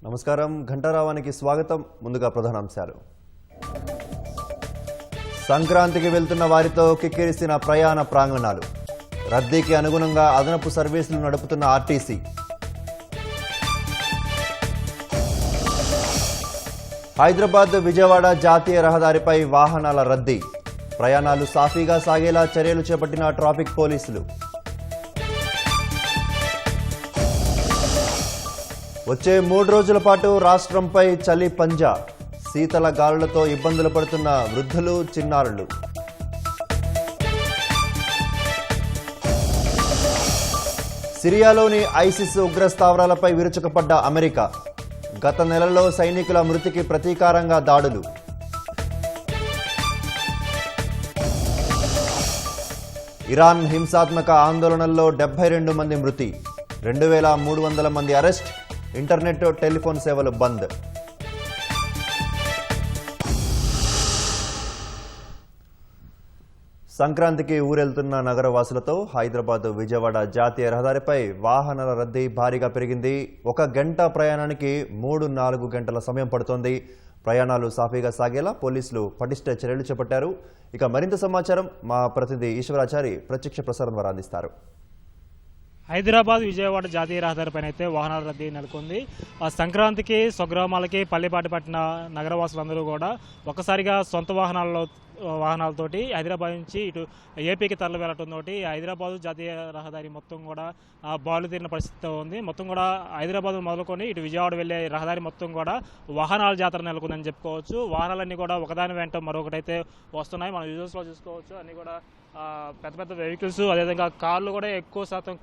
నమస్కారం ఘంటారావానికి స్వాగతం. ముందుగా ప్రధానాంశాలు. సంక్రాంతికి వెళ్తున్న వారితో కిక్కిరిసిన ప్రయాణ ప్రాంగణాలు. రద్దీకి అనుగుణంగా అదనపు సర్వీసులు నడుపుతున్న ఆర్టీసీ. హైదరాబాద్ విజయవాడ జాతీయ రహదారిపై వాహనాల రద్దీ. ప్రయాణాలు సాఫీగా సాగేలా చర్యలు చేపట్టిన ట్రాఫిక్ పోలీసులు. వచ్చే 3 రోజుల పాటు రాష్ట్రంపై చలి పంజా. శీతల గాలులతో ఇబ్బందులు పడుతున్న వృద్ధులు, చిన్నారులు. సిరియాలోని ఐసిస్ ఉగ్రస్థావరాలపై విరుచుకుపడ్డ అమెరికా. గత నెలలో సైనికుల మృతికి ప్రతీకారంగా దాడులు. ఇరాన్ హింసాత్మక ఆందోళనల్లో 72 మంది మృతి. 2300 మంది అరెస్ట్. ఇంటర్నెట్, టెలిఫోన్ సేవలు బంద్. సంక్రాంతికి ఊరెళ్తున్న నగరవాసులతో హైదరాబాద్ విజయవాడ జాతీయ రహదారిపై వాహనాల రద్దీ భారీగా పెరిగింది. 1 గంట ప్రయాణానికి 3-4 గంటల సమయం పడుతోంది. ప్రయాణాలు సాఫీగా సాగేలా పోలీసులు పటిష్ట చర్యలు చేపట్టారు. ఇక మరింత సమాచారం మా ప్రతినిధి ఈశ్వరాచారి ప్రత్యక్ష ప్రసారం ద్వారా అందిస్తారు. హైదరాబాద్ విజయవాడ జాతీయ రహదారిపైన అయితే వాహనాల రద్దీ నెలకొంది. సంక్రాంతికి స్వగ్రామాలకి పల్లెపాటి పట్టిన నగరవాసులందరూ కూడా ఒక్కసారిగా సొంత వాహనాలతోటి హైదరాబాద్ నుంచి ఇటు ఏపీకి తరలి వెళ్ళటంతో హైదరాబాద్ జాతీయ రహదారి మొత్తం కూడా బాలుతీరిన పరిస్థితి ఉంది. మొత్తం కూడా హైదరాబాద్ మొదలుకొని ఇటు విజయవాడ వెళ్లే రహదారి మొత్తం కూడా వాహనాల జాతర నెలకొందని చెప్పుకోవచ్చు. వాహనాలన్నీ కూడా ఒకదాని వెంట మరొకటైతే వస్తున్నాయి. మనం విజువల్స్లో చూసుకోవచ్చు. అన్నీ కూడా పెద్ద పెద్ద వెహికల్స్, అదేవిధంగా కార్లు కూడా ఎక్కువ శాతం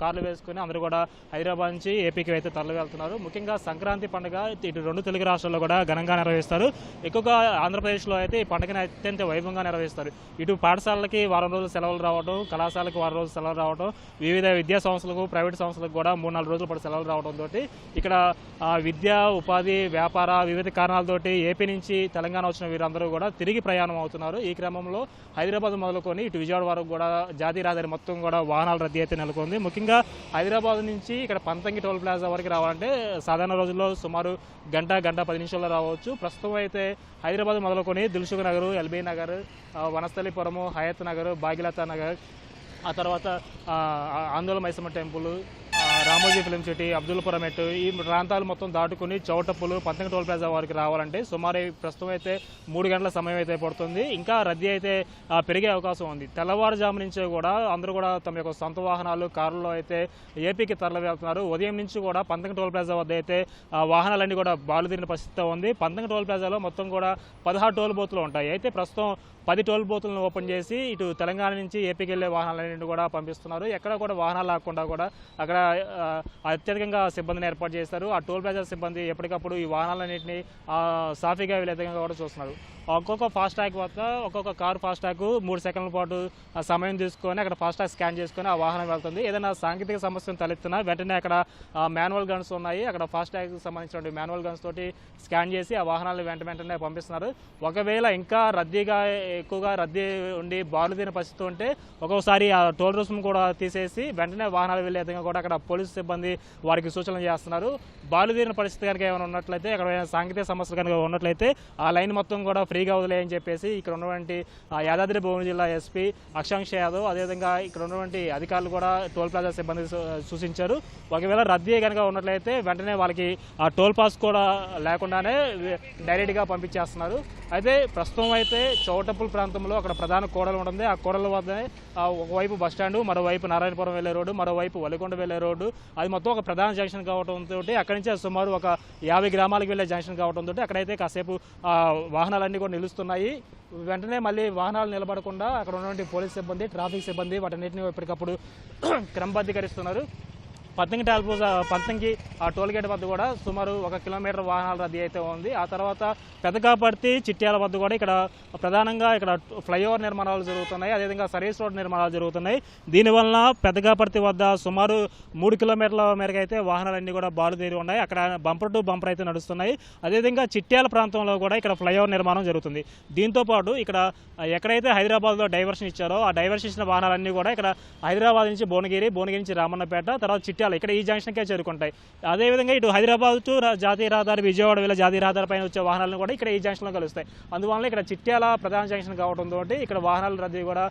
కార్లు వేసుకుని అందరూ కూడా హైదరాబాద్ నుంచి ఏపీకి అయితే తరలి వెళ్తున్నారు. ముఖ్యంగా సంక్రాంతి పండుగ ఇటు 2 తెలుగు రాష్ట్రాల్లో కూడా ఘనంగా నిర్వహిస్తారు. ఎక్కువగా ఆంధ్రప్రదేశ్లో అయితే ఈ పండుగను అత్యంత వైభవంగా నిర్వహిస్తారు. ఇటు పాఠశాలలకి వారం రోజులు సెలవులు రావడం, కళాశాలకు వారం రోజులు సెలవులు రావడం, వివిధ విద్యా సంస్థలకు, ప్రైవేట్ సంస్థలకు కూడా 3-4 రోజుల పాటు సెలవులు రావడంతో ఇక్కడ విద్య, ఉపాధి, వ్యాపార వివిధ కారణాలతోటి ఏపీ నుంచి తెలంగాణ వచ్చిన వీరందరూ కూడా తిరిగి ప్రయాణం అవుతున్నారు. ఈ క్రమంలో హైదరాబాద్ మొదలుకొని ఇటు విజయవాడ వరకు కూడా జాతీయ రహదారి మొత్తం కూడా వాహనాల రద్దీ అయితే నెలకొంది. ముఖ్యంగా హైదరాబాద్ నుంచి ఇక్కడ పంతంగి టోల్ ప్లాజా వరకు రావాలంటే సాధారణ రోజుల్లో సుమారు గంట 10 నిమిషాల్లో రావచ్చు. ప్రస్తుతం అయితే హైదరాబాద్ మొదలుకొని Dilsukhnagar, LB Nagar, Vanasthalipuram, Hayathnagar, Bhagyalatha Nagar, ఆ తర్వాత ఆందోళన Maisamma temple, Ramoji film city, Abdullapurmet ఈ ప్రాంతాలు మొత్తం దాటుకుని చౌటప్పులు, పంతంగి టోల్ ప్లాజా వారికి రావాలంటే సుమారు ప్రస్తుతం అయితే 3 గంటల సమయం అయితే పడుతుంది. ఇంకా రద్దీ అయితే పెరిగే అవకాశం ఉంది. తెల్లవారుజాము నుంచే కూడా అందరూ కూడా తమ యొక్క సొంత వాహనాలు, కారుల్లో అయితే ఏపీకి తరలి వెళ్తున్నారు. ఉదయం నుంచి కూడా పంతంగి టోల్ ప్లాజా వద్ద అయితే వాహనాలన్నీ కూడా బాలుతీరిన పరిస్థితి ఉంది. పంతంగి టోల్ ప్లాజాలో మొత్తం కూడా 16 టోల్ బూత్లు ఉంటాయి. అయితే ప్రస్తుతం 10 టోల్ బూతులను ఓపెన్ చేసి ఇటు తెలంగాణ నుంచి ఏపీకి వెళ్లే వాహనాలన్నింటినీ కూడా పంపిస్తున్నారు. ఎక్కడ కూడా వాహనాలు ఆగకుండా కూడా అక్కడ అత్యధికంగా సిబ్బందిని ఏర్పాటు చేస్తారు. ఆ టోల్ ప్లాజా సిబ్బంది ఎప్పటికప్పుడు ఈ వాహనాలన్నింటినీ సాఫీగా వెళ్ళే విధంగా కూడా చూస్తున్నారు. ఒక్కొక్క ఫాస్టాగ్ వద్ద ఒక్కొక్క కారు ఫాస్టాగ్ 3 సెకండ్ల పాటు సమయం తీసుకొని అక్కడ ఫాస్టాగ్ స్కాన్ చేసుకొని ఆ వాహనం వెళ్తుంది. ఏదైనా సాంకేతిక సమస్యను తలెత్తినా వెంటనే అక్కడ మాన్యువల్ గన్స్ ఉన్నాయి. అక్కడ ఫాస్టాగ్ సంబంధించిన మాన్యువల్ గన్స్ తోటి స్కాన్ చేసి ఆ వాహనాలను వెంటనే పంపిస్తున్నారు. ఒకవేళ ఇంకా ఎక్కువగా రద్దీ ఉండి బాలుతీరిన పరిస్థితి ఉంటే ఒక్కొక్కసారి ఆ టోల్ రుసుము కూడా తీసేసి వెంటనే వాహనాలు వెళ్లే విధంగా కూడా అక్కడ పోలీసు సిబ్బంది వారికి సూచనలు చేస్తున్నారు. బాలుతీరిన పరిస్థితి కనుక ఏమైనా ఉన్నట్లయితే, అక్కడ సాంకేతిక సమస్యలు కనుక ఉన్నట్లయితే ఆ లైన్ మొత్తం కూడా ఫ్రీగా వదిలేయని చెప్పేసి ఇక్కడ ఉన్నటువంటి యాదాద్రి భువనగిరి జిల్లా ఎస్పీ అక్షాంక్ష యాదవ్, అదేవిధంగా ఇక్కడ ఉన్నటువంటి అధికారులు కూడా టోల్ ప్లాజా సిబ్బంది సూచించారు. ఒకవేళ రద్దీ కనుక ఉన్నట్లయితే వెంటనే వాళ్ళకి ఆ టోల్ పాస్ కూడా లేకుండానే డైరెక్ట్గా పంపించేస్తున్నారు. అయితే ప్రస్తుతం అయితే చౌటప్పుల ప్రాంతంలో అక్కడ ప్రధాన కూడలు ఉంటుంది. ఆ కూడల వద్దనే ఒకవైపు బస్టాండు, మరోవైపు నారాయణపురం వెళ్లే రోడ్డు, మరోవైపు వలికొండ వెళ్లే రోడ్డు, అది మొత్తం ఒక ప్రధాన జంక్షన్ కావడంతో అక్కడి నుంచి సుమారు ఒక 50 గ్రామాలకు వెళ్లే జంక్షన్ కావడంతో అక్కడైతే కాసేపు వాహనాలన్నీ కూడా నిలుస్తున్నాయి. వెంటనే మళ్ళీ వాహనాలు నిలబడకుండా అక్కడ ఉన్నటువంటి పోలీస్ సిబ్బంది, ట్రాఫిక్ సిబ్బంది వాటన్నిటిని ఎప్పటికప్పుడు క్రమబద్ధీకరిస్తున్నారు. పంతంగి ఆ టోల్గేట్ వద్ద కూడా సుమారు 1 కిలోమీటర్ వాహనాల రద్దీ అయితే ఉంది. ఆ తర్వాత పెదకాపర్తి, చిట్యాల వద్ద కూడా ఇక్కడ ప్రధానంగా ఇక్కడ ఫ్లైఓవర్ నిర్మాణాలు జరుగుతున్నాయి. అదేవిధంగా సర్వీస్ రోడ్ నిర్మాణాలు జరుగుతున్నాయి. దీనివల్ల పెదకాపర్తి వద్ద సుమారు 3 కిలోమీటర్ల మేరకు అయితే వాహనాలన్నీ కూడా బాలుతీరి ఉన్నాయి. అక్కడ బంపర్ టు బంపర్ అయితే నడుస్తున్నాయి. అదేవిధంగా చిట్యాల ప్రాంతంలో కూడా ఇక్కడ ఫ్లైఓవర్ నిర్మాణం జరుగుతుంది. దీంతోపాటు ఇక్కడ ఎక్కడైతే హైదరాబాద్లో డైవర్షన్ ఇచ్చారో ఆ డైవర్షన్ ఇచ్చిన వాహనాలన్నీ కూడా ఇక్కడ హైదరాబాద్ నుంచి భువనగిరి నుంచి రామన్నపేట, తర్వాత చిట్యాల ఇక్కడ ఈ జంక్షన్కే చేరుకుంటాయి. అదేవిధంగా ఇటు హైదరాబాద్ టు జాతీయ రహదారి విజయవాడ వెళ్ళే జాతీయ రహదారి పైన వచ్చే వాహనాలను కూడా ఇక్కడ ఈ జంక్షన్లో కలుస్తాయి. అందువల్ల ఇక్కడ చిట్యాల ప్రధాన జంక్షన్ కావడంతో ఇక్కడ వాహనాల రద్దీ కూడా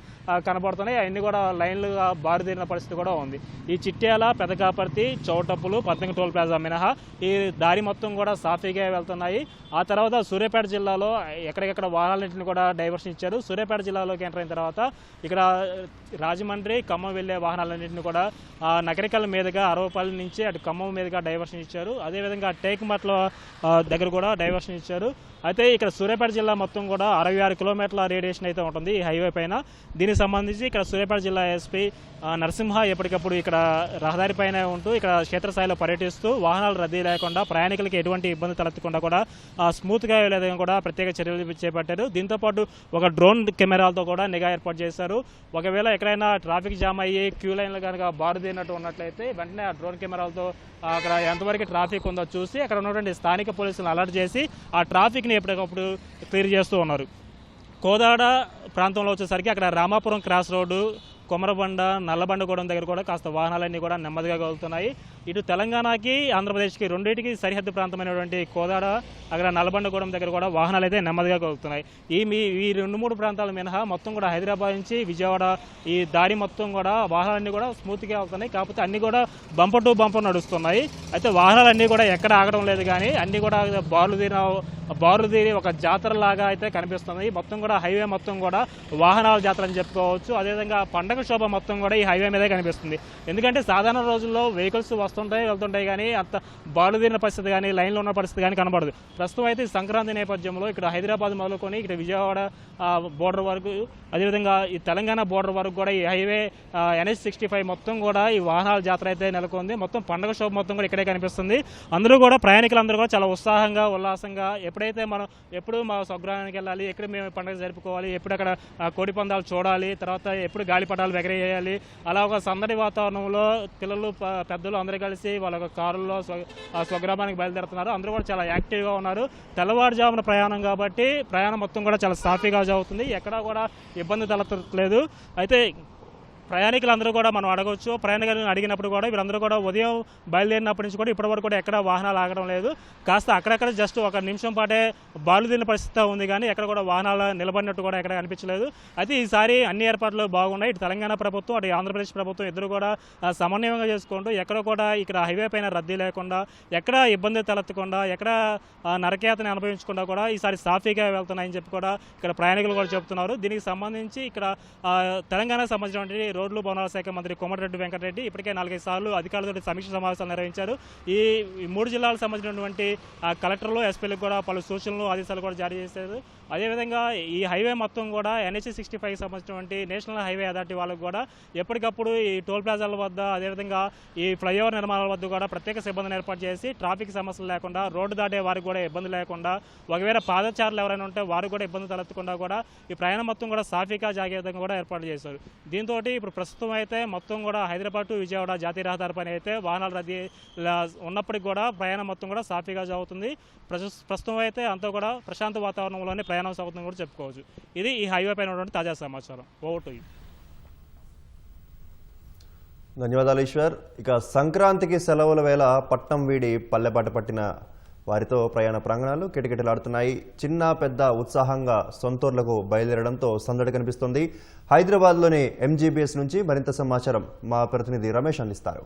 కనబడుతున్నాయి. అవన్నీ కూడా లైన్లుగా బారుదేరిన పరిస్థితి కూడా ఉంది. ఈ చిట్యాల, పెదకాపర్తి, చౌటప్పులు, పతంగి టోల్ ప్లాజా మినహా ఈ దారి మొత్తం కూడా సాఫీగా వెళ్తున్నాయి. ఆ తర్వాత సూర్యాపేట జిల్లాలో ఎక్కడికెక్కడ వాహనాలన్నింటిని కూడా డైవర్షన్ ఇచ్చారు. సూర్యాపేట జిల్లాలోకి ఎంటర్ అయిన తర్వాత ఇక్కడ రాజమండ్రి, ఖమ్మం వెళ్ళే వాహనాలన్నింటినీ కూడా నగరికల్ మీదుగా అరవపల్లి నుంచి అటు ఖమ్మం మీదుగా డైవర్షన్ ఇచ్చారు. అదేవిధంగా టేకుమట్ల దగ్గర కూడా డైవర్షన్ ఇచ్చారు. అయితే ఇక్కడ సూర్యాపేట జిల్లా మొత్తం కూడా 66 కిలోమీటర్ల రేడియేషన్ అయితే ఉంటుంది ఈ హైవే పైన. దీనికి సంబంధించి ఇక్కడ సూర్యాపేట జిల్లా ఎస్పీ నరసింహ ఎప్పటికప్పుడు ఇక్కడ రహదారి పైన ఉంటూ ఇక్కడ క్షేత్రస్థాయిలో పర్యటిస్తూ వాహనాలు రద్దీ లేకుండా ప్రయాణికులకి ఎటువంటి ఇబ్బంది తలెత్తకుండా కూడా స్మూత్గా వెళ్ళేదని కూడా ప్రత్యేక చర్యలు చేపట్టారు. దీంతోపాటు ఒక డ్రోన్ కెమెరాలతో కూడా నిఘా ఏర్పాటు చేశారు. ఒకవేళ ఎక్కడైనా ట్రాఫిక్ జామ్ అయ్యి క్యూ లైన్లు కనుక బారుదేరినట్టు ఉన్నట్లయితే వెంటనే ఆ డ్రోన్ కెమెరాలతో అక్కడ ఎంతవరకు ట్రాఫిక్ ఉందో చూసి అక్కడ ఉన్నటువంటి స్థానిక పోలీసులను అలర్ట్ చేసి ఆ ట్రాఫిక్ని ఎప్పటికప్పుడు క్లియర్ చేస్తూ ఉన్నారు. కోదాడ ప్రాంతంలో వచ్చేసరికి అక్కడ రామాపురం క్రాస్ రోడ్డు, కొమరబండ, నల్లబండగూడెం దగ్గర కూడా కాస్త వాహనాలన్నీ కూడా నెమ్మదిగా వెళ్తున్నాయి. ఇటు తెలంగాణకి, ఆంధ్రప్రదేశ్కి రెండింటికి సరిహద్దు ప్రాంతమైనటువంటి కోదాడ, అక్కడ నల్లబండగూడెం దగ్గర కూడా వాహనాలు అయితే నెమ్మదిగా వెళ్తున్నాయి. ఈ 2-3 ప్రాంతాల మినహా మొత్తం కూడా హైదరాబాద్ నుంచి విజయవాడ ఈ దారి మొత్తం కూడా వాహనాలన్నీ కూడా స్మూత్గా వెళ్తున్నాయి. కాకపోతే అన్నీ కూడా బంపర్ టు బంపర్ నడుస్తున్నాయి. అయితే వాహనాలన్నీ కూడా ఎక్కడ ఆగడం లేదు, కానీ అన్నీ కూడా బారులు తీరి ఒక జాతర లాగా అయితే కనిపిస్తుంది. మొత్తం కూడా హైవే మొత్తం కూడా వాహనాల జాతర అని చెప్పుకోవచ్చు. అదేవిధంగా పండగ శోభ మొత్తం కూడా ఈ హైవే మీదే కనిపిస్తుంది. ఎందుకంటే సాధారణ రోజుల్లో వెహికల్స్ వస్తుంటాయి వెళ్తుంటాయి, కానీ అంత బారులుదీరిన పరిస్థితి కానీ లైన్లో ఉన్న పరిస్థితి కానీ కనబడదు. ప్రస్తుతం అయితే సంక్రాంతి నేపథ్యంలో ఇక్కడ హైదరాబాద్ మొదలుకొని ఇక్కడ విజయవాడ బోర్డర్ వరకు, అదేవిధంగా ఈ తెలంగాణ బోర్డర్ వరకు కూడా ఈ హైవే NH65 మొత్తం కూడా ఈ వాహనాల జాతర అయితే నెలకొంది. మొత్తం పండుగ శోభ మొత్తం కూడా ఇక్కడే కనిపిస్తుంది. అందరూ కూడా ప్రయాణికులందరూ కూడా చాలా ఉత్సాహంగా, ఉల్లాసంగా ఎప్పుడైతే మనం ఎప్పుడు మా స్వగ్రామానికి వెళ్ళాలి, ఎక్కడ మేము పండుగ జరుపుకోవాలి, ఎప్పుడు అక్కడ కోడి పందాలు చూడాలి, తర్వాత ఎప్పుడు గాలిపటాలు ఎగరేయాలి, అలా ఒక సందడి వాతావరణంలో పిల్లలు, పెద్దలు అందరూ కలిసి వాళ్ళ కారుల్లో స్వగ్రామానికి బయలుదేరుతున్నారు. అందరూ కూడా చాలా యాక్టివ్గా ఉన్నారు. తెల్లవారుజామున ప్రయాణం కాబట్టి ప్రయాణం మొత్తం కూడా చాలా సాఫీగా అవుతుంది. ఎక్కడా కూడా ఇబ్బంది తలెత్తలేదు. అయితే ప్రయాణికులందరూ కూడా మనం అడగవచ్చు. ప్రయాణికులను అడిగినప్పుడు కూడా వీళ్ళందరూ కూడా ఉదయం బయలుదేరినప్పటి నుంచి కూడా ఇప్పటివరకు కూడా ఎక్కడ వాహనాలు ఆగడం లేదు. కాస్త అక్కడక్కడ జస్ట్ ఒక నిమిషం పాటే బాలుదిన పరిస్థితి ఉంది, కానీ ఎక్కడ కూడా వాహనాలు నిలబడినట్టు కూడా ఎక్కడ కనిపించలేదు. అయితే ఈసారి అన్ని ఏర్పాట్లు బాగున్నాయి. ఇటు తెలంగాణ ప్రభుత్వం, అటు ఆంధ్రప్రదేశ్ ప్రభుత్వం ఇద్దరు కూడా సమన్వయంగా చేసుకుంటూ ఎక్కడ కూడా ఇక్కడ హైవే పైన రద్దీ లేకుండా, ఎక్కడ ఇబ్బంది తలెత్తకుండా, ఎక్కడ నరకయాతని అనుభవించకుండా కూడా ఈసారి సాఫీగా వెళ్తున్నాయని చెప్పి కూడా ఇక్కడ ప్రయాణికులు కూడా చెబుతున్నారు. దీనికి సంబంధించి ఇక్కడ తెలంగాణకు సంబంధించినటువంటి రోడ్లు భవనాల శాఖ మంత్రి కోమటిరెడ్డి వెంకటరెడ్డి ఇప్పటికే 4-5 సార్లు అధికారులతో సమీక్ష సమావేశాలు నిర్వహించారు. ఈ 3 జిల్లాలకు సంబంధించినటువంటి కలెక్టర్లు, ఎస్పీలకు కూడా పలు సూచనలు, ఆదేశాలు కూడా జారీ చేశారు. అదేవిధంగా ఈ హైవే మొత్తం కూడా NH65 సంబంధించినటువంటి నేషనల్ హైవే అథారిటీ వాళ్ళకు కూడా ఎప్పటికప్పుడు ఈ టోల్ ప్లాజాల వద్ద, అదేవిధంగా ఈ ఫ్లైఓవర్ నిర్మాణాల వద్ద కూడా ప్రత్యేక సిబ్బందిని ఏర్పాటు చేసి ట్రాఫిక్ సమస్యలు లేకుండా, రోడ్డు దాటే వారికి కూడా ఇబ్బంది లేకుండా, ఒకవేళ పాదచారులు ఎవరైనా ఉంటే వారికి కూడా ఇబ్బంది తలెత్తకుండా కూడా ఈ ప్రయాణం మొత్తం కూడా సాఫీగా సాగే విధంగా కూడా ఏర్పాటు చేశారు. దీంతో ఇప్పుడు ప్రస్తుతం అయితే మొత్తం కూడా హైదరాబాద్ టు విజయవాడ జాతీయ రహదారి పైన అయితే వాహనాల రద్దీ ఉన్నప్పటికీ కూడా ప్రయాణం మొత్తం కూడా సాఫీగా సాగుతుంది. ప్రస్తుతం అయితే అంతా కూడా ప్రశాంత వాతావరణంలోనే ప్రయాణం సాగుతుందని కూడా చెప్పుకోవచ్చు. ఇది ఈ హైవే పైన ఉన్నటువంటి తాజా సమాచారం. Over to you. ధన్యవాదాలు ఈశ్వర్. ఇక సంక్రాంతికి సెలవుల వేళ పట్నం వీడి పల్లెపాట పట్టిన వారితో ప్రయాణ ప్రాంగణాలు కిటకిటలాడుతున్నాయి. చిన్న పెద్ద ఉత్సాహంగా సొంతూర్లకు బయలుదేరడంతో సందడి కనిపిస్తోంది. హైదరాబాద్లోని MGBS నుంచి మరింత సమాచారం మా ప్రతినిధి రమేష్ అందిస్తారు.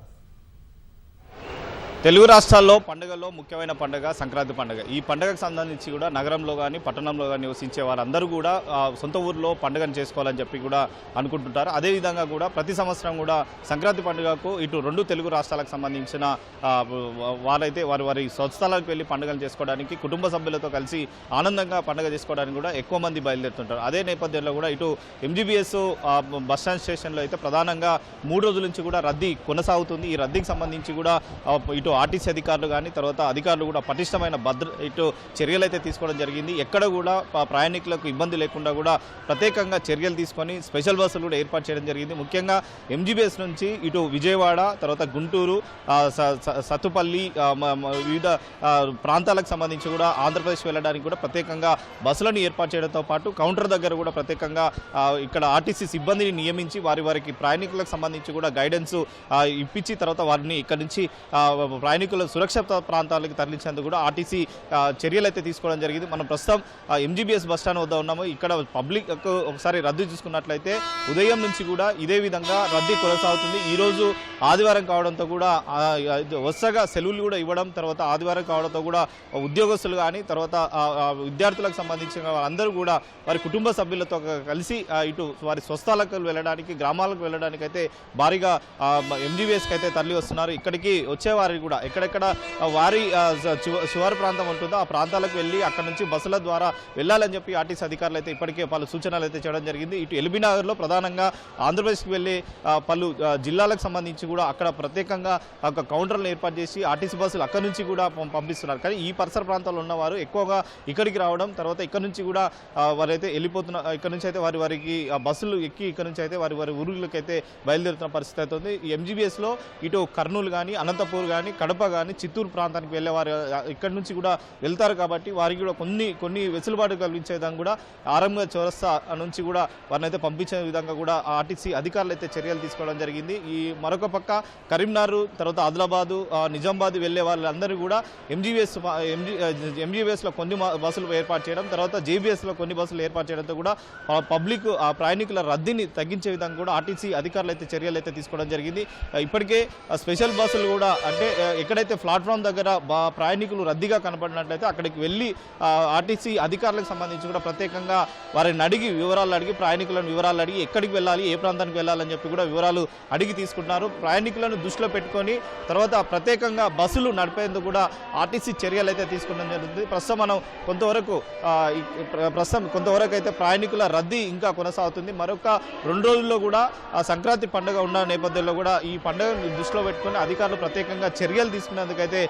తెలుగు రాష్ట్రాల్లో పండుగల్లో ముఖ్యమైన పండుగ సంక్రాంతి పండుగ. ఈ పండుగకు సంబంధించి కూడా నగరంలో కానీ పట్టణంలో కానీ నివసించే వారందరూ కూడా సొంత ఊరిలో పండుగను చేసుకోవాలని చెప్పి కూడా అనుకుంటుంటారు. అదేవిధంగా కూడా ప్రతి సంవత్సరం కూడా సంక్రాంతి పండుగకు ఇటు 2 తెలుగు రాష్ట్రాలకు సంబంధించిన వారైతే వారి స్వస్థలాలకు వెళ్ళి పండుగలు చేసుకోవడానికి కుటుంబ సభ్యులతో కలిసి ఆనందంగా పండుగ చేసుకోవడానికి కూడా ఎక్కువ మంది బయలుదేరుతుంటారు. అదే నేపథ్యంలో కూడా ఇటు MGBS బస్టాండ్ స్టేషన్లో అయితే ప్రధానంగా 3 రోజుల నుంచి కూడా రద్దీ కొనసాగుతుంది. ఈ రద్దీకి సంబంధించి కూడా ఇటు ఆర్టీసీ అధికారులు కానీ తర్వాత అధికారులు కూడా పటిష్టమైన చర్యలు అయితే తీసుకోవడం జరిగింది. ఎక్కడ కూడా ప్రయాణికులకు ఇబ్బంది లేకుండా కూడా ప్రత్యేకంగా చర్యలు తీసుకొని స్పెషల్ బస్సులు కూడా ఏర్పాటు చేయడం జరిగింది. ముఖ్యంగా MGBS నుంచి ఇటు విజయవాడ, తర్వాత గుంటూరు, సత్తుపల్లి, వివిధ ప్రాంతాలకు సంబంధించి కూడా ఆంధ్రప్రదేశ్ వెళ్ళడానికి కూడా ప్రత్యేకంగా బస్సులను ఏర్పాటు చేయడంతో పాటు కౌంటర్ దగ్గర కూడా ప్రత్యేకంగా ఇక్కడ ఆర్టీసీ సిబ్బందిని నియమించి వారికి ప్రయాణికులకు సంబంధించి కూడా గైడెన్స్ ఇప్పించి తర్వాత వారిని ఇక్కడ నుంచి ప్రయాణికుల సురక్షిత ప్రాంతాలకు తరలించేందుకు కూడా ఆర్టీసీ చర్యలు అయితే తీసుకోవడం జరిగింది. మనం ప్రస్తుతం ఎంజీబీఎస్ బస్ స్టాండ్ వద్ద ఉన్నాము. ఇక్కడ పబ్లిక్ ఒకసారి రద్దు చూసుకున్నట్లయితే ఉదయం నుంచి కూడా ఇదే విధంగా రద్దీ కొనసాగుతుంది. ఈరోజు ఆదివారం కావడంతో కూడా వరుసగా సెలవులు కూడా ఇవ్వడం, తర్వాత ఆదివారం కావడంతో కూడా ఉద్యోగస్తులు కానీ తర్వాత విద్యార్థులకు సంబంధించిన వాళ్ళందరూ కూడా వారి కుటుంబ సభ్యులతో కలిసి ఇటు వారి స్వస్థలాలకు వెళ్ళడానికి, గ్రామాలకు వెళ్ళడానికి అయితే భారీగా ఎంజీబీఎస్కి అయితే తరలి వస్తున్నారు. ఇక్కడికి వచ్చేవారికి కూడా ఎక్కడెక్కడ వారి శివారు ప్రాంతం ఉంటుందో ఆ ప్రాంతాలకు వెళ్ళి అక్కడ నుంచి బస్సుల ద్వారా వెళ్ళాలని చెప్పి ఆర్టీసీ అధికారులు అయితే ఇప్పటికే పలు సూచనలు అయితే చేయడం జరిగింది. ఇటు ఎల్బీ నగర్లో ప్రధానంగా ఆంధ్రప్రదేశ్కి వెళ్ళి పలు జిల్లాలకు సంబంధించి కూడా అక్కడ ప్రత్యేకంగా ఒక కౌంటర్లను ఏర్పాటు చేసి ఆర్టీసీ బస్సులు అక్కడి నుంచి కూడా పంపిస్తున్నారు. కానీ ఈ పరిసర ప్రాంతాల్లో ఉన్నవారు ఎక్కువగా ఇక్కడికి రావడం, తర్వాత ఇక్కడ నుంచి కూడా వారైతే వెళ్ళిపోతున్నారు. ఇక్కడ నుంచి అయితే వారికి బస్సులు ఎక్కి ఇక్కడ నుంచి అయితే వారి ఊరులకు అయితే బయలుదేరుతున్న పరిస్థితి అవుతుంది. ఈ ఎంజీబీఎస్లో ఇటు కర్నూలు కానీ, అనంతపూర్ కానీ, కడప కానీ, చిత్తూరు ప్రాంతానికి వెళ్ళే వారు ఇక్కడ నుంచి కూడా వెళ్తారు. కాబట్టి వారికి కూడా కొన్ని వెసులుబాటు కల్పించే విధంగా కూడా ఆరంభ చౌరస్తా నుంచి కూడా వారిని అయితే పంపించే విధంగా కూడా ఆర్టీసీ అధికారులు అయితే చర్యలు తీసుకోవడం జరిగింది. ఈ మరొక పక్క కరీంనగర్, తర్వాత ఆదిలాబాదు, నిజామాబాద్ వెళ్లే వాళ్ళందరూ కూడా ఎంజీబీఎస్లో కొన్ని బస్సులు ఏర్పాటు చేయడం, తర్వాత జేబీఎస్లో కొన్ని బస్సులు ఏర్పాటు చేయడంతో కూడా పబ్లిక్ ప్రయాణికుల రద్దీని తగ్గించే విధంగా కూడా ఆర్టీసీ అధికారులు అయితే చర్యలు అయితే తీసుకోవడం జరిగింది. ఇప్పటికే స్పెషల్ బస్సులు కూడా అంటే ఎక్కడైతే ప్లాట్ఫామ్ దగ్గర ప్రయాణికులు రద్దీగా కనపడినట్లయితే అక్కడికి వెళ్ళి ఆర్టీసీ అధికారులకు సంబంధించి కూడా ప్రత్యేకంగా వారిని అడిగి ప్రయాణికులను వివరాలు అడిగి ఎక్కడికి వెళ్ళాలి, ఏ ప్రాంతానికి వెళ్ళాలని చెప్పి కూడా వివరాలు అడిగి తీసుకుంటున్నారు. ప్రయాణికులను దృష్టిలో పెట్టుకొని తర్వాత ప్రత్యేకంగా బస్సులు నడిపేందుకు కూడా ఆర్టీసీ చర్యలు అయితే తీసుకోవడం జరుగుతుంది. ప్రస్తుతం కొంతవరకు అయితే ప్రయాణికుల రద్దీ ఇంకా కొనసాగుతుంది. మరొక 2 రోజుల్లో కూడా సంక్రాంతి పండుగ ఉన్న నేపథ్యంలో కూడా ఈ పండుగను దృష్టిలో పెట్టుకుని అధికారులు ప్రత్యేకంగా చర్యలు తీసుకునేందుకైతే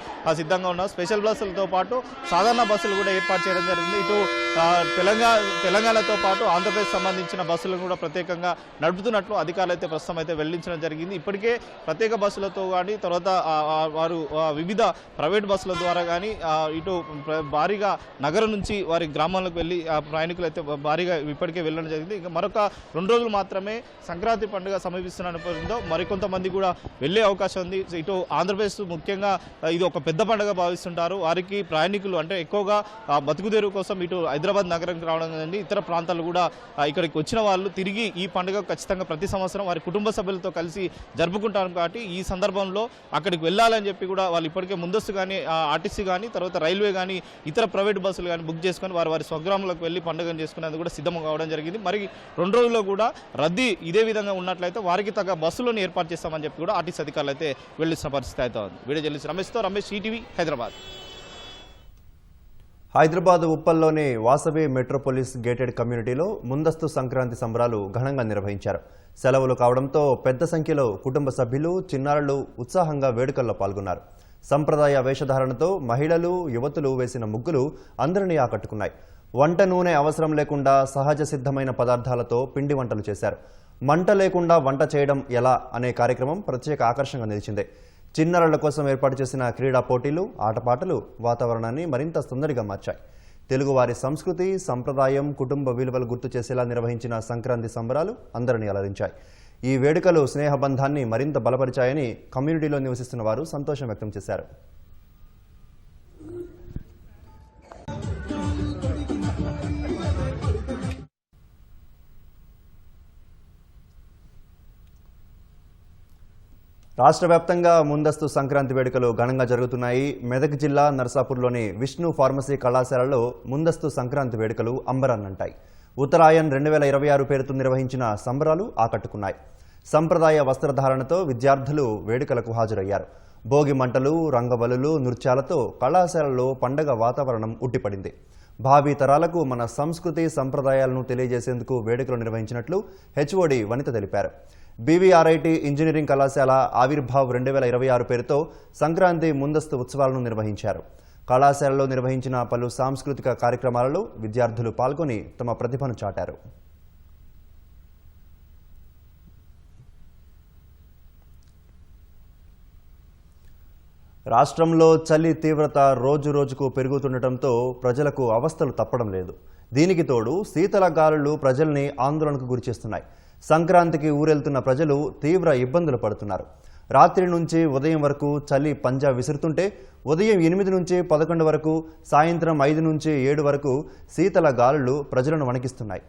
సిద్ధంగా ఉన్నారు. స్పెషల్ బస్సులతో పాటు సాధారణ బస్సులు కూడా ఏర్పాటు చేయడం జరిగింది. ఇటు తెలంగాణతో పాటు ఆంధ్రప్రదేశ్ సంబంధించిన బస్సులను కూడా ప్రత్యేకంగా నడుపుతున్నట్లు అధికారులు అయితే ప్రస్తుతం అయితే వెల్లడించడం జరిగింది. ఇప్పటికే ప్రత్యేక బస్సులతో కానీ తర్వాత వారు వివిధ ప్రైవేట్ బస్సుల ద్వారా కానీ ఇటు భారీగా నగరం నుంచి వారి గ్రామాలకు వెళ్ళి ప్రయాణికులు అయితే భారీగా ఇప్పటికే వెళ్ళడం జరిగింది. ఇంకా మరొక 2 రోజులు మాత్రమే సంక్రాంతి పండుగ సమీపిస్తున్న నేపథ్యంలో మరికొంతమంది కూడా వెళ్ళే అవకాశం ఉంది. ఇటు ఆంధ్రప్రదేశ్ ముఖ్యంగా ఇది ఒక పెద్ద పండుగ భావిస్తుంటారు. వారికి ప్రయాణికులు అంటే ఎక్కువగా బతుకుదేరు కోసం ఇటు హైదరాబాద్ నగరంకి రావడం కానీ ఇతర ప్రాంతాలు కూడా ఇక్కడికి వచ్చిన వాళ్ళు తిరిగి ఈ పండుగ ఖచ్చితంగా ప్రతి సంవత్సరం వారి కుటుంబ సభ్యులతో కలిసి జరుపుకుంటారు. కాబట్టి ఈ సందర్భంలో అక్కడికి వెళ్ళాలని చెప్పి కూడా వాళ్ళు ఇప్పటికే ముందస్తు కానీ ఆర్టీసీ కానీ తర్వాత రైల్వే కానీ ఇతర ప్రైవేట్ బస్సులు కానీ బుక్ చేసుకొని వారి స్వగ్రామాలకు వెళ్ళి పండుగను చేసుకునేందుకు కూడా సిద్ధం కావడం జరిగింది. మరి 2 రోజుల్లో కూడా రద్దీ ఇదే విధంగా ఉన్నట్లయితే వారికి తగ్గ బస్సులను ఏర్పాటు చేస్తామని చెప్పి కూడా ఆర్టీసీ అధికారులు అయితే వెళ్లిస్తున్న పరిస్థితి అయితే ఉంది. Video journalist Ramesh ETV Hyderabad. Hyderabad ఉప్పల్లోని వాసవి మెట్రోపోలిస్ గేటెడ్ కమ్యూనిటీలో ముందస్తు సంక్రాంతి సంబరాలు ఘనంగా నిర్వహించారు. సెలవులు కావడంతో పెద్ద సంఖ్యలో కుటుంబ సభ్యులు, చిన్నారులు ఉత్సాహంగా వేడుకల్లో పాల్గొన్నారు. సంప్రదాయ వేషధారణతో మహిళలు, యువతులు వేసిన ముగ్గులు అందరినీ ఆకట్టుకున్నాయి. వంట నూనె అవసరం లేకుండా సహజ సిద్ధమైన పదార్థాలతో పిండి వంటలు చేశారు. మంట లేకుండా వంట చేయడం ఎలా అనే కార్యక్రమం ప్రత్యేక ఆకర్షణగా నిలిచింది. చిన్నారుల కోసం ఏర్పాటు చేసిన క్రీడా పోటీలు, ఆటపాటలు వాతావరణాన్ని మరింత సుందరిగా మార్చాయి. తెలుగువారి సంస్కృతి, సంప్రదాయం, కుటుంబ విలువలు గుర్తు చేసేలా నిర్వహించిన సంక్రాంతి సంబరాలు అందరినీ అలరించాయి. ఈ వేడుకలు స్నేహబంధాన్ని మరింత బలపరిచాయని కమ్యూనిటీలో నివసిస్తున్న వారు సంతోషం వ్యక్తం చేశారు. రాష్ట్ర వ్యాప్తంగా ముందస్తు సంక్రాంతి వేడుకలు ఘనంగా జరుగుతున్నాయి. మెదక్ జిల్లా నర్సాపూర్లోని విష్ణు ఫార్మసీ కళాశాలలో ముందస్తు సంక్రాంతి వేడుకలు అంబరాన్నంటాయి. ఉత్తరాయణ్ 2026 పేరుతో నిర్వహించిన సంబరాలు ఆకట్టుకున్నాయి. సంప్రదాయ వస్త్రధారణతో విద్యార్థులు వేడుకలకు హాజరయ్యారు. భోగి మంటలు, రంగవల్లులు, నృత్యాలతో కళాశాలలో పండగ వాతావరణం ఉట్టిపడింది. భావి తరాలకు మన సంస్కృతి, సంప్రదాయాలను తెలియజేసేందుకు వేడుకలు నిర్వహించినట్లు హెచ్ఓడి వనిత తెలిపారు. బీవీఆర్ఐటీ ఇంజనీరింగ్ కళాశాల ఆవిర్భావ్ 2026 పేరుతో సంక్రాంతి ముందస్తు ఉత్సవాలను నిర్వహించారు. కళాశాలలో నిర్వహించిన పలు సాంస్కృతిక కార్యక్రమాలలో విద్యార్థులు పాల్గొని తమ ప్రతిభను చాటారు. రాష్ట్రంలో చలి తీవ్రత రోజు రోజుకు పెరుగుతుండటంతో ప్రజలకు అవస్థలు తప్పడం లేదు. దీనికి తోడు శీతల గాలులు ప్రజల్ని ఆందోళనకు గురిచేస్తున్నాయి. సంక్రాంతికి ఊరెళ్తున్న ప్రజలు తీవ్ర ఇబ్బందులు పడుతున్నారు. రాత్రి నుంచి ఉదయం వరకు చలి పంజా విసురుతుంటే ఉదయం 8 నుంచి 11 వరకు, సాయంత్రం 5 నుంచి 7 వరకు శీతల గాలులు ప్రజలను వణికిస్తున్నాయి.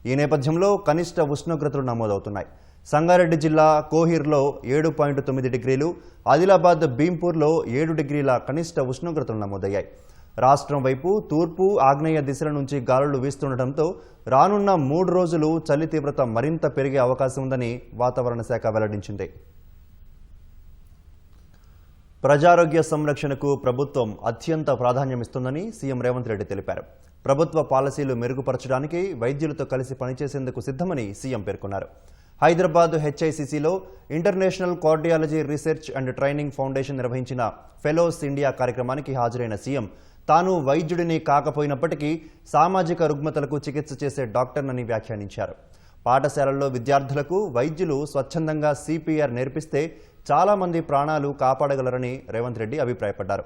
ఈ నేపథ్యంలో కనిష్ట ఉష్ణోగ్రతలు నమోదవుతున్నాయి. సంగారెడ్డి జిల్లా కోహిర్లో 7.9 డిగ్రీలు, ఆదిలాబాద్ భీంపూర్లో 7 డిగ్రీల కనిష్ట ఉష్ణోగ్రతలు నమోదయ్యాయి. రాష్ట్రం వైపు తూర్పు, ఆగ్నేయ దిశల నుంచి గాలులు వీస్తుండటంతో రానున్న 3 రోజులు చలి తీవ్రత మరింత పెరిగే అవకాశం ఉందని వాతావరణ శాఖ వెల్లడించింది. ప్రజారోగ్య సంరక్షణకు ప్రభుత్వం అత్యంత ప్రాధాన్యమిస్తుందని సీఎం రేవంత్ రెడ్డి తెలిపారు. ప్రభుత్వ పాలసీలు మెరుగుపరచడానికి వైద్యులతో కలిసి పనిచేసేందుకు సిద్ధమని సీఎం పేర్కొన్నారు. హైదరాబాద్ హెచ్ఐసిసిలో international cardiology research and training foundation నిర్వహించిన ఫెలోస్ ఇండియా కార్యక్రమానికి హాజరైన సీఎం తాను వైద్యుడిని కాకపోయినప్పటికీ సామాజిక రుగ్మతలకు చికిత్స చేసే డాక్టర్నని వ్యాఖ్యానించారు. పాఠశాలల్లో విద్యార్థులకు వైద్యులు స్వచ్ఛందంగా సిపిఆర్ నేర్పిస్తే చాలా మంది ప్రాణాలు కాపాడగలరని రేవంత్ రెడ్డి అభిప్రాయపడ్డారు.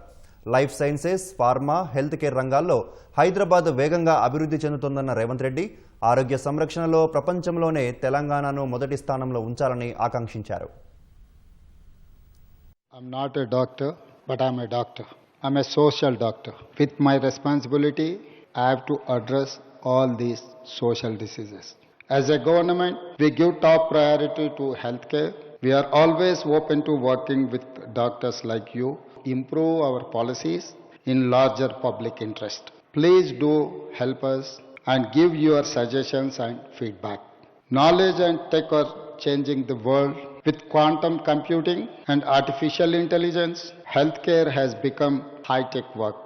Life sciences, pharma, health care రంగాల్లో హైదరాబాద్ వేగంగా అభివృద్ధి చెందుతోందన్న రేవంత్ రెడ్డి ఆరోగ్య సంరక్షణలో ప్రపంచంలోనే తెలంగాణను మొదటి స్థానంలో ఉంచాలని ఆకాంక్షించారు. I'm not a doctor, but I'm a doctor. I'm a social doctor. With my responsibility, I have to address all these social diseases. As a government, we give top priority to healthcare. We are always open to working with doctors like you, improve our policies in larger public interest. Please do help us and give your suggestions and feedback. Knowledge and tech are changing the world. With quantum computing and artificial intelligence, healthcare has become high-tech work.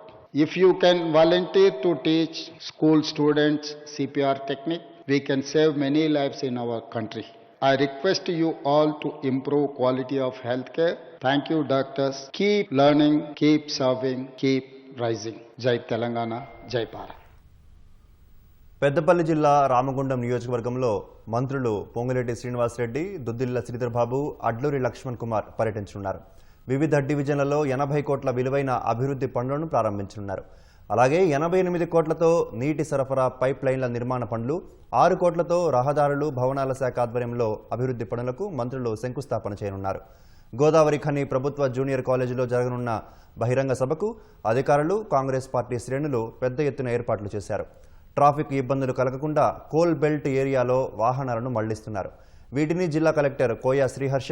If you can volunteer to teach school students CPR technique, we can save many lives in our country. I request you all to improve quality of healthcare. Thank you, doctors. Keep learning, keep serving, keep rising. Jai Telangana, Jai Bharat. Peddapalli జిల్లా రామగుండం నియోజకవర్గంలో మంత్రులు పొంగులేటి శ్రీనివాసరెడ్డి, దుద్దిళ్ల శ్రీధర్బాబు, అడ్లూరి లక్ష్మణ్ కుమార్ పర్యటించనున్నారు. వివిధ డివిజన్లలో 80 కోట్ల విలువైన అభివృద్ధి పనులను ప్రారంభించనున్నారు. అలాగే 88 కోట్లతో నీటి సరఫరా పైప్ లైన్ల నిర్మాణ పనులు, 6 కోట్లతో రహదారులు, భవనాల శాఖ ఆధ్వర్యంలో అభివృద్ధి పనులకు మంత్రులు శంకుస్థాపన చేయనున్నారు. గోదావరి ఖని ప్రభుత్వ జూనియర్ కాలేజీలో జరగనున్న బహిరంగ సభకు అధికారులు, కాంగ్రెస్ పార్టీ శ్రేణులు పెద్ద ఎత్తున ఏర్పాట్లు చేశారు. ట్రాఫిక్ ఇబ్బందులు కలగకుండా కోల్ బెల్ట్ ఏరియాలో వాహనాలను మళ్లిస్తున్నారు. వీటిని జిల్లా collector Koya Sriharsha,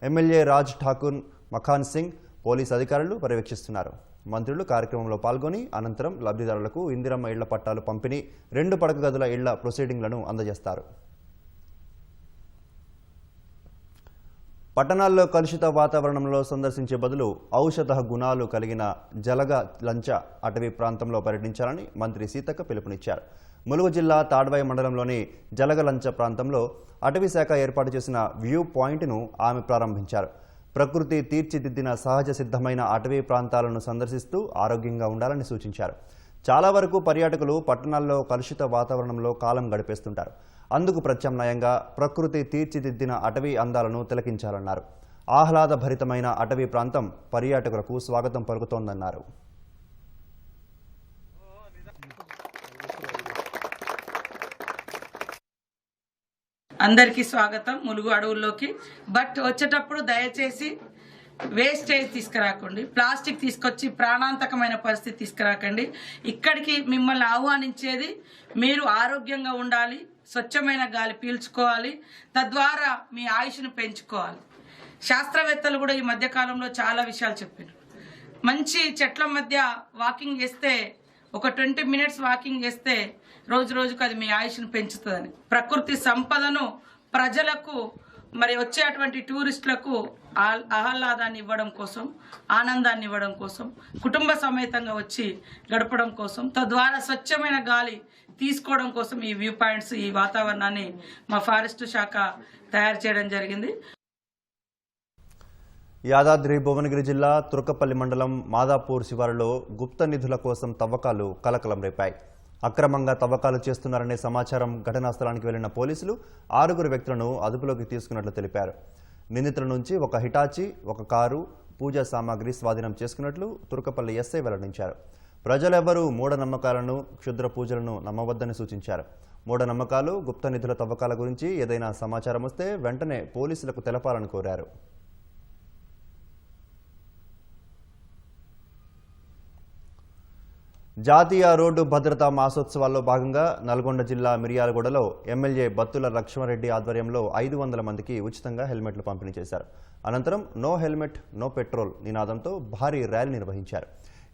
MLA Raj Thakur, Makaan Singh, police అధికారులు పర్యవేక్షిస్తున్నారు. మంత్రులు కార్యక్రమంలో పాల్గొని అనంతరం లబ్ధిదారులకు ఇందిరమ్మ ఇళ్ల పట్టాలు పంపిణీ, 2 పడక గదుల ఇళ్ల ప్రొసీడింగ్లను అందజేస్తారు. పట్టణాల్లో కలుషిత వాతావరణంలో సందర్శించే బదులు ఔషధ గుణాలు కలిగిన జలగ లంచ అటవీ ప్రాంతంలో పర్యటించాలని మంత్రి సీతక్క పిలుపునిచ్చారు. ములుగు జిల్లా తాడ్వాయి మండలంలోని జలగలంచ ప్రాంతంలో అటవీ శాఖ ఏర్పాటు చేసిన వ్యూ పాయింట్ను ఆమె ప్రారంభించారు. ప్రకృతి తీర్చిదిద్దిన సహజ సిద్ధమైన అటవీ ప్రాంతాలను సందర్శిస్తూ ఆరోగ్యంగా ఉండాలని సూచించారు. చాలా వరకు పర్యాటకులు పట్టణాల్లో కలుషిత వాతావరణంలో కాలం గడిపేస్తుంటారు. అందుకు ప్రత్యామ్నాయంగా ప్రకృతి తీర్చిదిద్దిన అటవీ అందాలను తిలకించాలన్నారు. ఆహ్లాదభరితమైన అటవీ ప్రాంతం పర్యాటకులకు స్వాగతం పలుకుతోందన్నారు. అందరికీ స్వాగతం ములుగు అడవుల్లోకి. బట్ వచ్చేటప్పుడు దయచేసి వేస్టేజ్ తీసుకురాకండి, ప్లాస్టిక్ తీసుకొచ్చి ప్రాణాంతకమైన పరిస్థితి తీసుకురాకండి. ఇక్కడికి మిమ్మల్ని ఆహ్వానించేది మీరు ఆరోగ్యంగా ఉండాలి, స్వచ్ఛమైన గాలి పీల్చుకోవాలి, తద్వారా మీ ఆయుష్ను పెంచుకోవాలి. శాస్త్రవేత్తలు కూడా ఈ మధ్యకాలంలో చాలా విషయాలు చెప్పారు. మంచి చెట్ల మధ్య వాకింగ్ చేస్తే, ఒక 20 మినిట్స్ వాకింగ్ చేస్తే రోజు రోజుకు అది మీ ఆయుష్ను పెంచుతుందని. ప్రకృతి సంపదను ప్రజలకు, మరి వచ్చేటువంటి టూరిస్టులకు ఆహ్లాదాన్ని ఇవ్వడం కోసం, ఆనందాన్ని ఇవ్వడం కోసం, కుటుంబ సమేతంగా వచ్చి గడపడం కోసం, తద్వారా స్వచ్ఛమైన గాలి తీసుకోవడం కోసం ఈ వ్యూ పాయింట్స్, ఈ వాతావరణాన్ని మా ఫారెస్ట్ శాఖ తయారు చేయడం జరిగింది. యాదాద్రి భువనగిరి జిల్లా తుర్కపల్లి మండలం మాదాపూర్ శివారులో గుప్త నిధుల కోసం తవ్వకాలు కలకలం రేపాయి. అక్రమంగా తవ్వకాలు చేస్తున్నారనే సమాచారం ఘటనా స్థలానికి వెళ్లిన పోలీసులు 6 వ్యక్తులను అదుపులోకి తీసుకున్నట్లు తెలిపారు. నిందితుల నుంచి ఒక హిటాచి, ఒక కారు, పూజా సామాగ్రి స్వాధీనం చేసుకున్నట్లు తుర్కపల్లి ఎస్ఐ వెల్లడించారు. ప్రజలెవరూ మూఢనమ్మకాలను, క్షుద్ర పూజలను నమ్మవద్దని సూచించారు. మూఢనమ్మకాలు, గుప్త నిధుల తవ్వకాల గురించి ఏదైనా సమాచారం వస్తే వెంటనే పోలీసులకు తెలపాలని కోరారు. జాతీయ రోడ్డు భద్రతా మాసోత్సవాల్లో భాగంగా నల్గొండ జిల్లా మిర్యాలగూడలో ఎమ్మెల్యే బత్తుల లక్ష్మారెడ్డి ఆధ్వర్యంలో 500 మందికి ఉచితంగా హెల్మెట్లు పంపిణీ చేశారు. అనంతరం నో హెల్మెట్ నో పెట్రోల్ నినాదంతో భారీ ర్యాలీ నిర్వహించారు.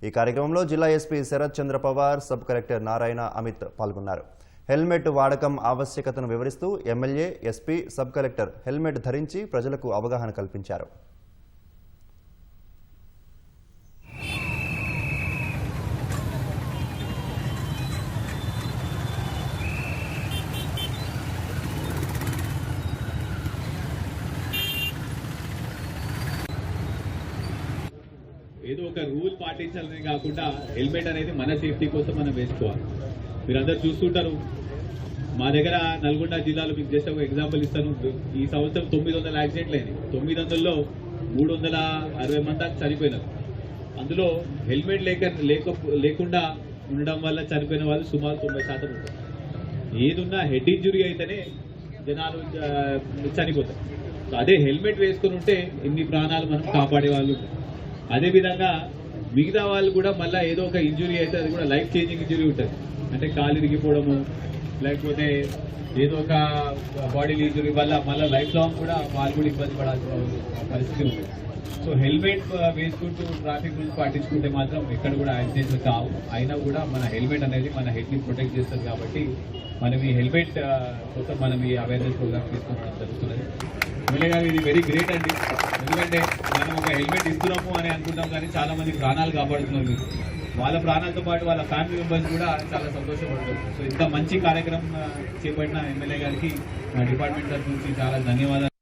ఈ కార్యక్రమంలో జిల్లా ఎస్పీ శరత్ చంద్ర పవార్, సబ్ కలెక్టర్ నారాయణ అమిత్ పాల్గొన్నారు. హెల్మెట్ వాడకం ఆవశ్యకతను వివరిస్తూ MLA, SP, sub collector helmet ధరించి ప్రజలకు అవగాహన కల్పించారు. ఏదో ఒక రూల్ పాటించాలని కాకుండా హెల్మెట్ అనేది మన సేఫ్టీ కోసం మనం వేసుకోవాలి. మీరందరూ చూస్తుంటారు, మా దగ్గర నల్గొండ జిల్లాలో మీకు జస్ట్ ఒక ఎగ్జాంపుల్ ఇస్తాను. ఈ సంవత్సరం 900 యాక్సిడెంట్లు అయినాయి. 900లో 360 మంది దాకా చనిపోయినారు. అందులో హెల్మెట్ లేకుండా ఉండడం వల్ల చనిపోయిన వాళ్ళు సుమారు 90% ఉంటారు. ఏదున్నా హెడ్ ఇంజురీ అయితేనే జనాలు చనిపోతారు. అదే హెల్మెట్ వేసుకుని ఉంటే ఇన్ని ప్రాణాలు మనం కాపాడే వాళ్ళు. అదేవిధంగా మిగతా వాళ్ళు కూడా మళ్ళీ ఏదో ఒక ఇంజురీ అయితే అది కూడా లైఫ్ చేంజింగ్ ఇంజురీ ఉంటుంది. అంటే కాలు ఇరిగిపోవడము, లేకపోతే ఏదో ఒక బాడీ ఇంజురీ వల్ల మళ్ళీ లైఫ్ లాంగ్ కూడా వాళ్ళు కూడా ఇబ్బంది పడాల్సిన పరిస్థితి ఉంటుంది. సో హెల్మెట్ వేసుకుంటూ ట్రాఫిక్ రూల్స్ పాటించుకుంటే మాత్రం ఎక్కడ కూడా యాక్సిడెంట్స్ కావు. అయినా కూడా మన హెల్మెట్ అనేది మన హెడ్ని ప్రొటెక్ట్ చేస్తుంది. కాబట్టి మనం ఈ హెల్మెట్ కోసం మనం ఈ అవేర్నెస్ ప్రోగ్రామ్ తీసుకోవడం జరుగుతున్నది. ఎమ్మెల్యే గారు ఇది వెరీ గ్రేట్ అండి. ఎందుకంటే మనం ఒక హెల్మెట్ ఇస్తున్నాము అని అనుకుంటాం, కానీ చాలా మంది ప్రాణాలు కాపాడుతున్నారు. మీరు వాళ్ళ ప్రాణాలతో పాటు వాళ్ళ ఫ్యామిలీ మెంబర్స్ కూడా చాలా సంతోషపడతారు. సో ఇంత మంచి కార్యక్రమం చేపట్టిన ఎమ్మెల్యే గారికి మా డిపార్ట్మెంట్ తరఫు నుంచి చాలా ధన్యవాదాలు.